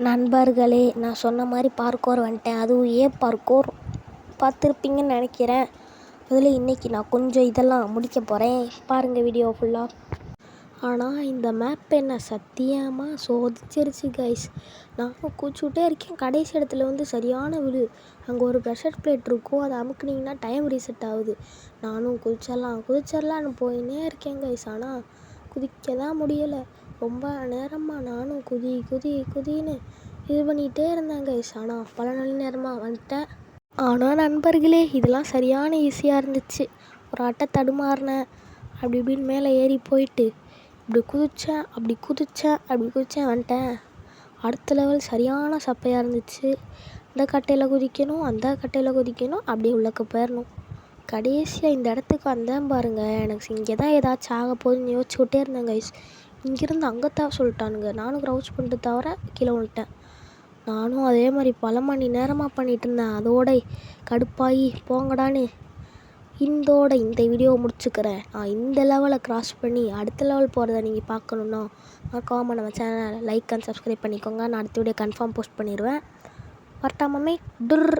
நண்பர்களே, நான் சொன்ன மாதிரி பார்க்கோர் வந்துட்டேன். அதுவும் பார்க்கோர் பார்த்துருப்பீங்கன்னு நினைக்கிறேன். அதில் இன்றைக்கி நான் கொஞ்சம் இதெல்லாம் முடிக்க போகிறேன். பாருங்கள் வீடியோ ஃபுல்லாக. ஆனால் இந்த மேப் என்னை சத்தியமாக சோதிச்சிருச்சு கைஸ். நானும் கூச்சுட்டே இருக்கேன். கடைசி இடத்துல வந்து சரியான விழு. அங்கே ஒரு ப்ரெஷர் பிளேட் இருக்கும். அதை அமுக்குனிங்கன்னா டைம் ரீசெட் ஆகுது. நானும் குதிச்சிடலான்னு போயின்னே இருக்கேன் கைஸ். ஆனால் குதிக்க தான் முடியலை. ரொம்ப நேரமாக நானும் குதின்னு இது பண்ணிகிட்டே இருந்தேன் கைஸ். ஆனால் பல நல்ல நேரமாக வந்துட்டேன். ஆனால் நண்பர்களே, இதெல்லாம் சரியான ஈஸியாக இருந்துச்சு. ஒரு அட்டை தடுமாறினேன். அப்படி இப்படின்னு மேலே ஏறி போயிட்டு இப்படி குதித்தேன் வந்துட்டேன். அடுத்த லெவல் சரியான சப்பையாக இருந்துச்சு. இந்த கட்டையில் குதிக்கணும், அந்த கட்டையில் குதிக்கணும், அப்படியே உள்ளக்க போயிடணும். கடைசியாக இந்த இடத்துக்கு வந்தேன் பாருங்கள். எனக்கு இங்கே தான் ஏதாச்சும் ஆக போகுதுன்னு யோசிச்சுக்கிட்டே இருந்தேன் கைஸ். இங்கேருந்து அங்கே தான் சொல்லிட்டானுங்க. நானும் க்ரௌச் பண்ணிட்டு தவிர கீழே விழுட்டேன். நானும் அதே மாதிரி பல மணி நேரமாக பண்ணிகிட்டு இருந்தேன். அதோட கடுப்பாகி போங்கடான்னு இந்த வீடியோவை முடிச்சுக்கிறேன். நான் இந்த லெவலை க்ராஸ் பண்ணி அடுத்த லெவல் போகிறத நீங்கள் பார்க்கணுன்னா மறக்காமல் நம்ம சேனலை லைக் அண்ட் சப்ஸ்கிரைப் பண்ணிக்கோங்க. நான் அடுத்த வீடியோ கன்ஃபார்ம் போஸ்ட் பண்ணிடுவேன். வரட்டாமே டுர்.